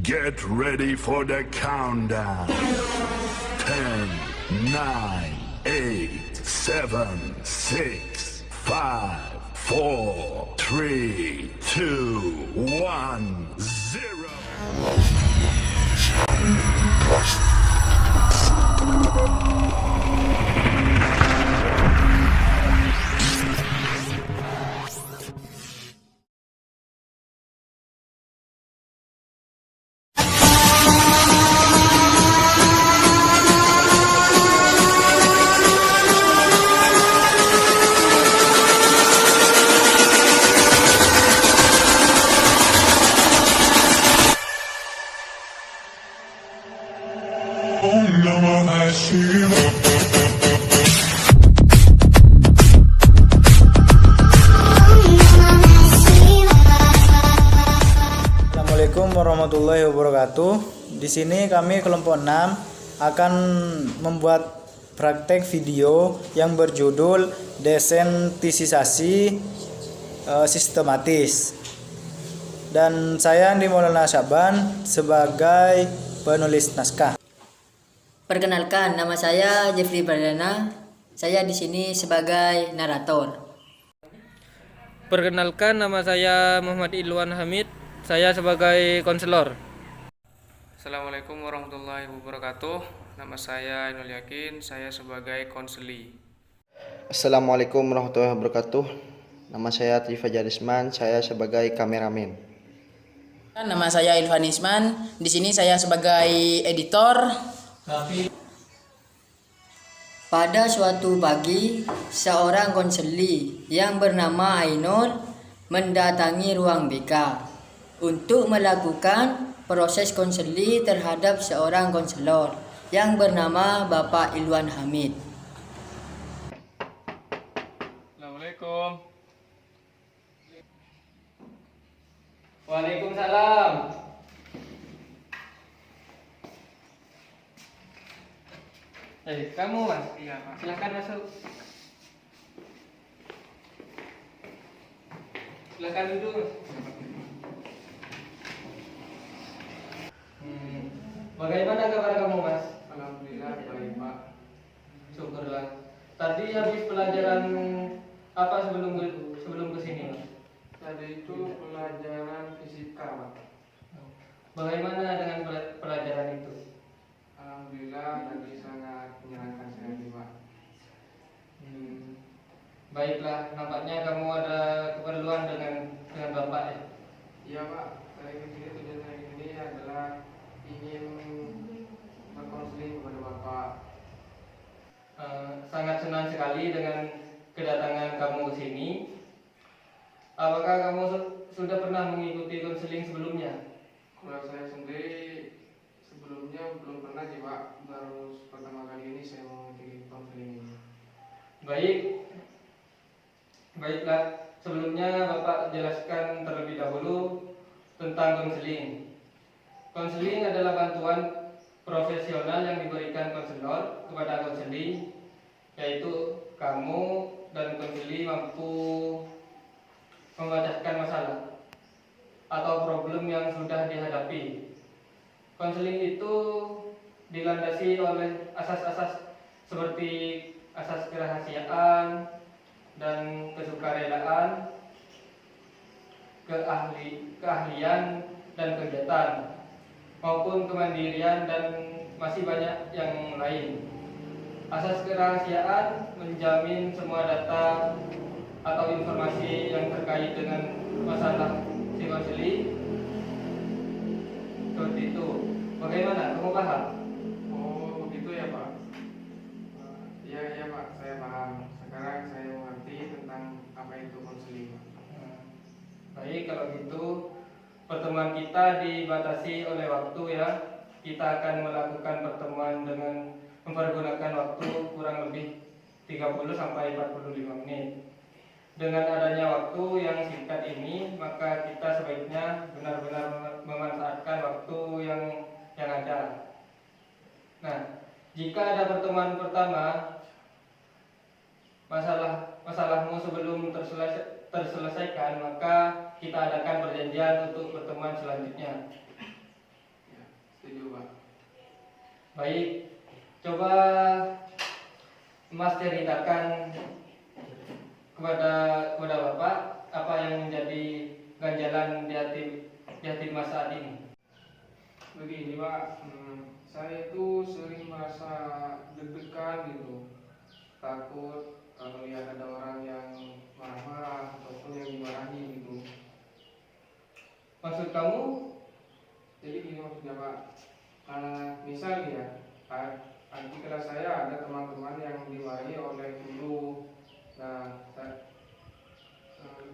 Get ready for the countdown. 10, 9, 8, 7, 6, 5, 4, 3, 2, 1, 0. Assalamualaikum warahmatullahi wabarakatuh. Di sini kami kelompok 6 akan membuat praktek video yang berjudul desensitisasi sistematis. Dan saya Andi Maulana Syaban sebagai penulis naskah. Perkenalkan, nama saya Jeffrey Pradana. Saya di sini sebagai narator. Perkenalkan, nama saya Muhammad Ilwan Hamid. Saya sebagai konselor. Assalamualaikum warahmatullahi wabarakatuh. Nama saya Ainul Yakin. Saya sebagai konseli. Assalamualaikum warahmatullahi wabarakatuh. Nama saya Trifa Jarisman. Saya sebagai kameramen. Nama saya Ilvan Isman. Di sini saya sebagai editor. Pada suatu pagi, seorang konseli yang bernama Ainul mendatangi ruang BK untuk melakukan proses konseli terhadap seorang konselor yang bernama Bapak Ilwan Hamid. Assalamualaikum. Waalaikumsalam. Kamu Mas? Iya, Pak. Silakan masuk. Silakan duduk. Bagaimana kabar kamu Mas? Alhamdulillah baik, Pak. Syukurlah. Tadi habis pelajaran apa sebelum kesini Mas? Tadi itu pelajaran fisika, Pak. Bagaimana dengan pelajaran itu? Alhamdulillah tadi sangat menyenangkan sekali, Pak. Baiklah, nampaknya kamu ada keperluan dengan Bapak ya? Iya, Pak. Saya kesini tujuan saya ini adalah ingin berkonseling kepada Bapak. Sangat senang sekali dengan kedatangan kamu ke sini. Apakah kamu sudah pernah mengikuti konseling sebelumnya? Kalau saya sendiri sebelumnya belum pernah sih, Pak. Baru pertama kali ini saya mengikuti konseling ini. Baiklah. Sebelumnya Bapak jelaskan terlebih dahulu tentang konseling. Konseling adalah bantuan profesional yang diberikan konselor kepada konseli, yaitu kamu dan konseli mampu memecahkan masalah atau problem yang sudah dihadapi. Konseling itu dilandasi oleh asas-asas seperti asas kerahasiaan dan kesukarelaan, keahlian dan kegiatan, maupun kemandirian dan masih banyak yang lain. Asas kerahasiaan menjamin semua data atau informasi yang terkait dengan masalah si konseli. Seperti itu. Bagaimana? Kamu paham? Oh, begitu ya, Pak. Iya, Pak, saya paham. Sekarang saya mengerti tentang apa itu konseling. Baik, kalau gitu pertemuan kita dibatasi oleh waktu ya. Kita akan melakukan pertemuan dengan mempergunakan waktu kurang lebih 30 sampai 45 menit. Dengan adanya waktu yang singkat ini, maka kita sebaiknya benar-benar memanfaatkan waktu yang ada. Nah, jika ada pertemuan pertama, masalahmu sebelum terselesaikan, maka kita adakan perjanjian untuk pertemuan selanjutnya. Baik, coba Mas ceritakan kepada Bapak apa yang menjadi ganjalan di hati Mas saat ini. Begini Pak, saya itu sering merasa deg-degan gitu, takut kalau lihat ada orang yang marah-marah ataupun yang dimarahi gitu. Maksud kamu? Jadi gini maksudnya Pak, misal ya, di kelas saya ada teman-teman yang dimarahi oleh guru. Nah,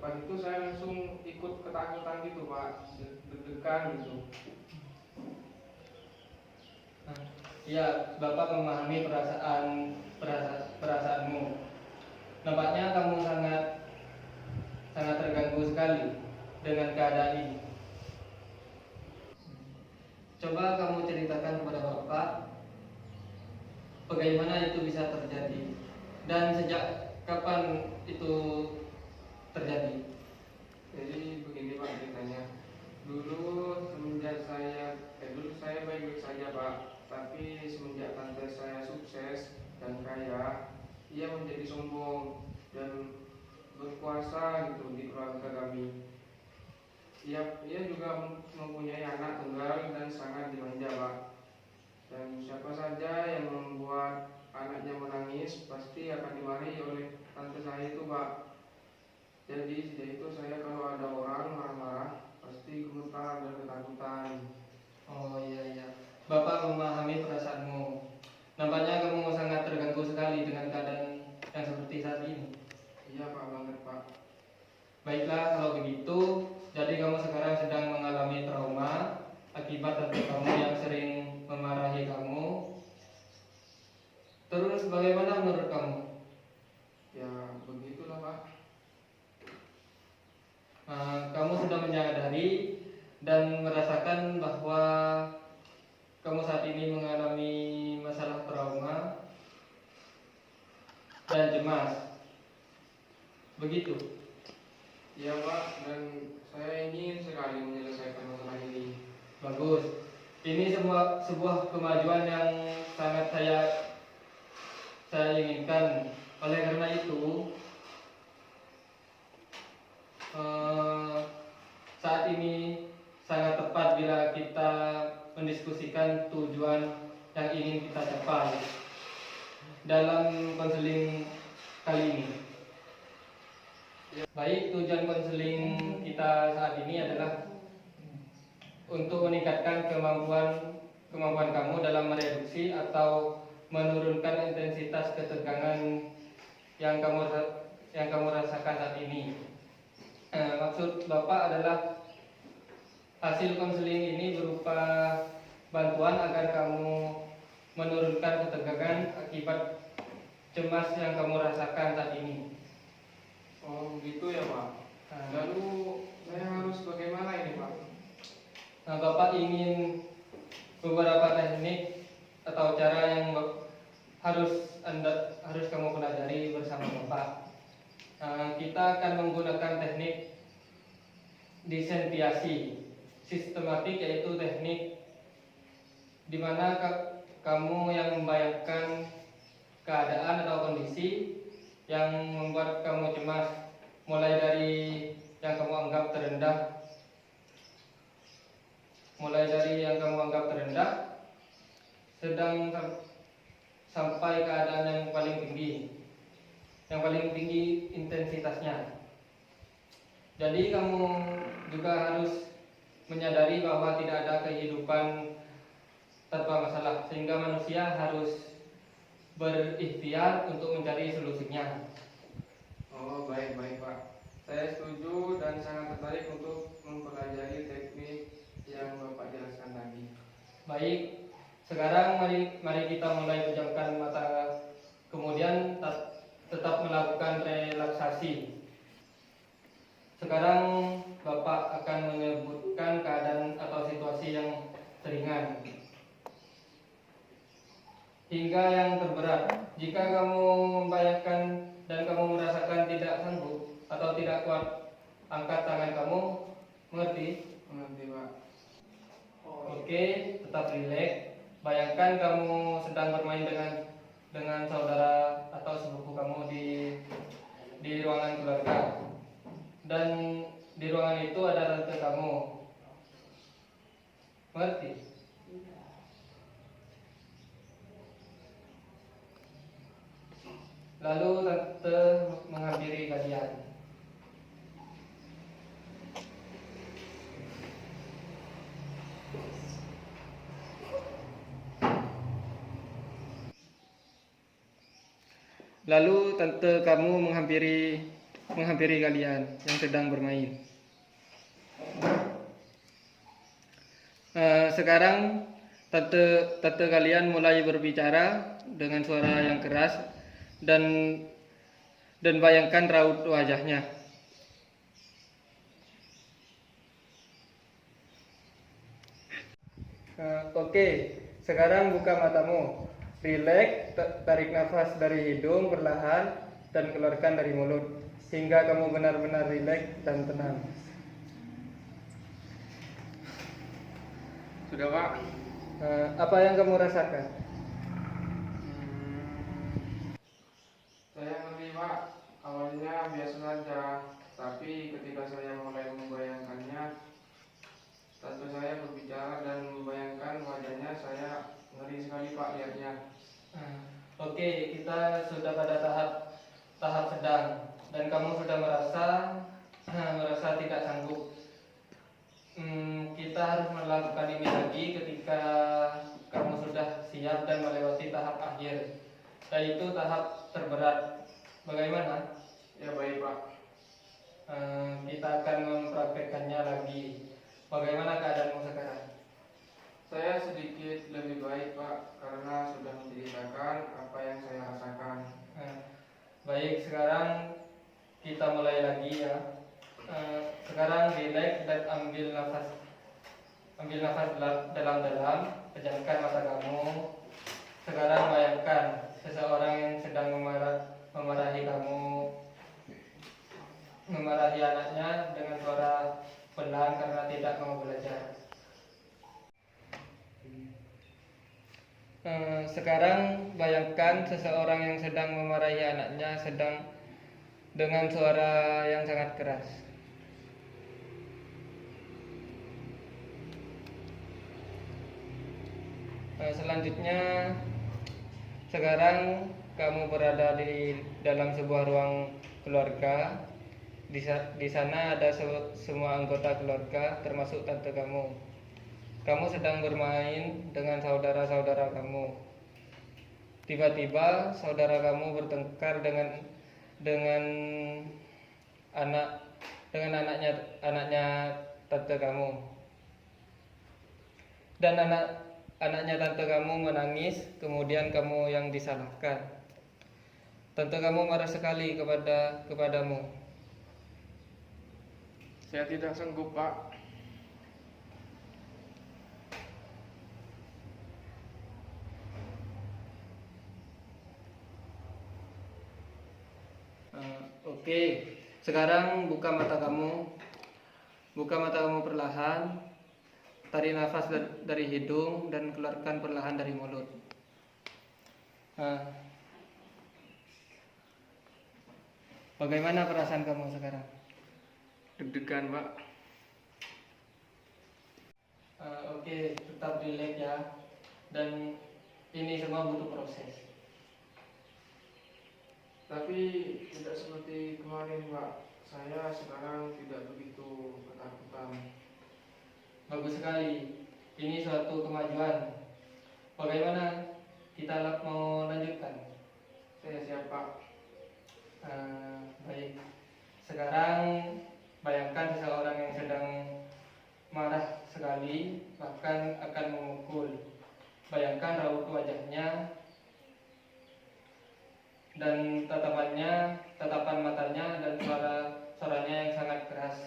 pas itu saya langsung ikut ketakutan gitu Pak, deg-degan gitu. Ya, Bapak memahami perasaanmu. Nampaknya kamu sangat terganggu sekali dengan keadaan ini. Coba kamu ceritakan kepada Bapak bagaimana itu bisa terjadi dan sejak kapan itu terjadi. Jadi begini Pak ceritanya. Dulu saya baik-baik saja Pak, tapi semenjak tante saya sukses dan kaya, ia menjadi sombong dan berkuasa gitu di keluarga kami. Ia juga mempunyai anak tunggal dan sangat dimanja Pak. Dan siapa saja yang membuat anaknya menangis pasti akan dimarahi oleh tante saya itu Pak. Jadi sejak itu saya kalau ada orang marah-marah pasti gemetar dan ketakutan. Oh iya. Bapak memahami perasaanmu. Nampaknya kamu sangat terganggu sekali dengan keadaan yang seperti saat ini. Iya Pak, banget Pak. Baiklah kalau begitu, jadi kamu sekarang sedang mengalami trauma akibat tante kamu yang sering memarahi kamu. Terus bagaimana menurut kamu? Ya begitulah Pak. Kamu sudah menyadari dan merasakan bahwa kamu saat ini mengalami masalah trauma dan cemas. Begitu? Iya Pak, dan saya ingin sekali menyelesaikan masalah ini. Bagus. Ini sebuah kemajuan yang sangat saya inginkan. Oleh karena itu, saat ini sangat tepat bila kita mendiskusikan tujuan yang ingin kita capai dalam konseling kali ini. Baik, tujuan konseling kita saat ini adalah untuk meningkatkan kemampuan kamu dalam mereduksi atau menurunkan intensitas ketegangan yang kamu rasakan saat ini. Maksud Bapak adalah hasil konseling ini berupa bantuan agar kamu menurunkan ketegangan akibat cemas yang kamu rasakan saat ini. Oh begitu ya Pak. Lalu saya harus bagaimana ini Pak? Bapak ingin beberapa teknik atau cara yang harus kamu pelajari bersama Bapak. Kita akan menggunakan teknik disentiasi sistematik, yaitu teknik di mana kamu yang membayangkan keadaan atau kondisi yang membuat kamu cemas, mulai dari yang kamu anggap terendah, sedang sampai keadaan yang paling tinggi intensitasnya. Jadi kamu juga harus menyadari bahwa tidak ada kehidupan tanpa masalah, sehingga manusia harus berikhtiar untuk mencari solusinya. Oh baik Pak. Saya setuju dan sangat tertarik untuk mempelajari teknik yang Bapak jelaskan tadi. Baik, sekarang mari kita mulai pejamkan mata, kemudian tetap melakukan relaksasi. Sekarang Bapak akan menyebutkan keadaan atau situasi yang ringan hingga yang terberat. Jika kamu membayangkan dan kamu merasakan tidak sanggup atau tidak kuat, angkat tangan kamu. Mengerti? Mengerti Pak. Oke, tetap rileks. bayangkan kamu sedang bermain dengan saudara atau sepupu kamu di ruangan keluarga, dan di ruangan itu ada tante kamu. Mengerti? Lalu tante menghampiri kalian. Lalu tante kamu menghampiri kalian yang sedang bermain. Sekarang tante kalian mulai berbicara dengan suara yang keras dan bayangkan raut wajahnya. Oke, sekarang buka matamu. Rileks, tarik nafas dari hidung perlahan dan keluarkan dari mulut hingga kamu benar-benar rileks dan tenang. Sudah Pak. Apa yang kamu rasakan? Saya ngerti Pak. Awalnya biasa saja, tapi ketika saya mulai membayangkannya, tante saya berbicara dan membayangkan wajahnya, saya ngeri sekali Pak lihatnya. Oke, kita sudah pada tahap sedang dan kamu sudah merasa tidak sanggup. Kita harus melakukan ini lagi ketika kamu sudah siap dan melewati tahap akhir, yaitu tahap terberat. Bagaimana? Ya baik Pak. Kita akan mempraktekkannya lagi. Bagaimana keadaanmu sekarang? Saya sedikit lebih baik Pak, karena sudah menceritakan apa yang saya rasakan. Baik, sekarang kita mulai lagi ya. Sekarang rileks dan ambil nafas dalam-dalam. Pejamkan mata kamu. Sekarang bayangkan seseorang yang sedang memarahi kamu, memarahi anaknya dengan suara pelan karena tidak mau belajar. Sekarang bayangkan seseorang yang sedang memarahi anaknya dengan suara yang sangat keras. Selanjutnya, sekarang kamu berada di dalam sebuah ruang keluarga. Di sana ada semua anggota keluarga, termasuk tante kamu. Kamu sedang bermain dengan saudara-saudara kamu. Tiba-tiba saudara kamu bertengkar dengan anaknya tante kamu. Dan anaknya tante kamu menangis, kemudian kamu yang disalahkan. Tante kamu marah sekali kepadamu. Saya tidak sanggup Pak. Oke, sekarang buka mata kamu. Buka mata kamu perlahan. Tarik nafas dari hidung dan keluarkan perlahan dari mulut. Bagaimana perasaan kamu sekarang? Deg-degan Pak. Oke, tetap rileks ya. Dan ini semua butuh proses. Tapi tidak seperti kemarin Pak. Saya sekarang tidak begitu ketakutan. Bagus sekali. Ini suatu kemajuan. Bagaimana kita mau lanjutkan? Saya siap Pak. Baik. Sekarang bayangkan seseorang yang sedang marah sekali, bahkan akan memukul. Bayangkan raut wajahnya dan tatapan matanya dan suaranya yang sangat keras.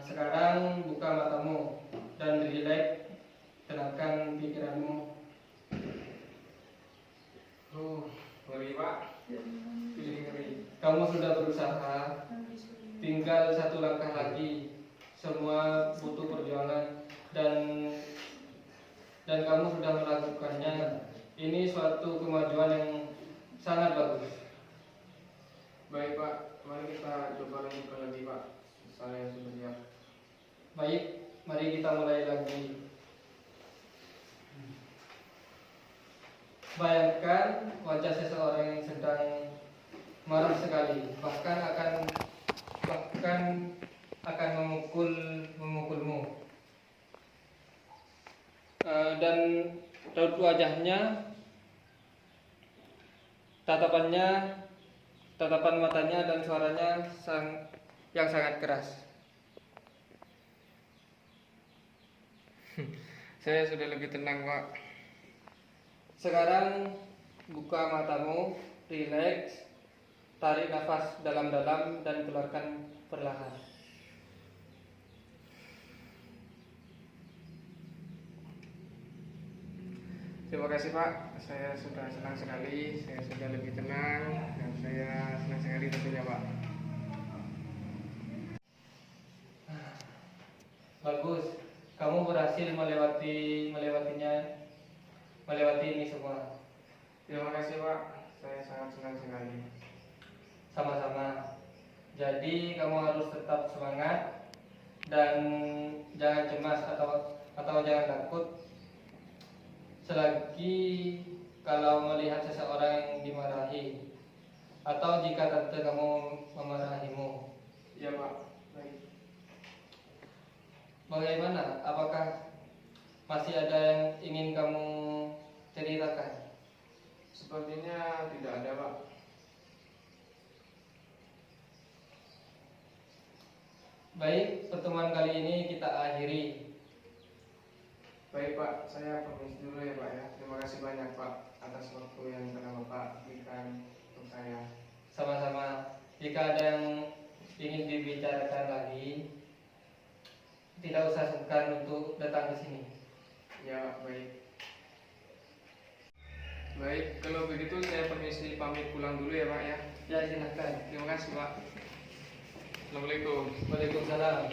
Sekarang buka matamu dan rileks, tenangkan pikiranmu. Ngeri Pak. Kamu sudah berusaha, tinggal satu langkah lagi. semua butuh perjuangan dan kamu sudah melakukannya. Ini suatu kemajuan yang sangat bagus. Baik Pak, mari kita coba lanjutkan lagi Pak. Saya sudah siap. Baik, mari kita mulai lagi. Bayangkan wajah seseorang yang sedang marah sekali, bahkan akan memukulmu. Dan raut wajahnya, tatapan matanya dan suaranya yang sangat keras. Saya sudah lebih tenang Pak. Sekarang buka matamu, rileks, tarik nafas dalam-dalam dan keluarkan perlahan. Terima kasih Pak, saya sudah senang sekali, saya sudah lebih tenang, dan saya senang sekali tentunya Pak. Bagus, kamu berhasil melewati ini semua. Terima kasih Pak, saya sangat senang sekali. Sama-sama. Jadi kamu harus tetap semangat dan jangan cemas atau jangan takut. Selagi kalau melihat seseorang yang dimarahi atau jika tante kamu memarahimu. Ya Pak, baik. Bagaimana? Apakah masih ada yang ingin kamu ceritakan? Sepertinya tidak ada Pak. Baik, pertemuan kali ini kita akhiri. Baik Pak, saya permisi dulu ya Pak ya. Terima kasih banyak Pak atas waktu yang telah Bapak berikan untuk saya. Sama-sama. Jika ada yang ingin dibicarakan lagi, tidak usah sungkan untuk datang ke sini. Ya baik. Baik, kalau begitu saya permisi pamit pulang dulu ya Pak ya. Ya, silakan. Terima kasih Pak. Assalamualaikum. Waalaikumsalam.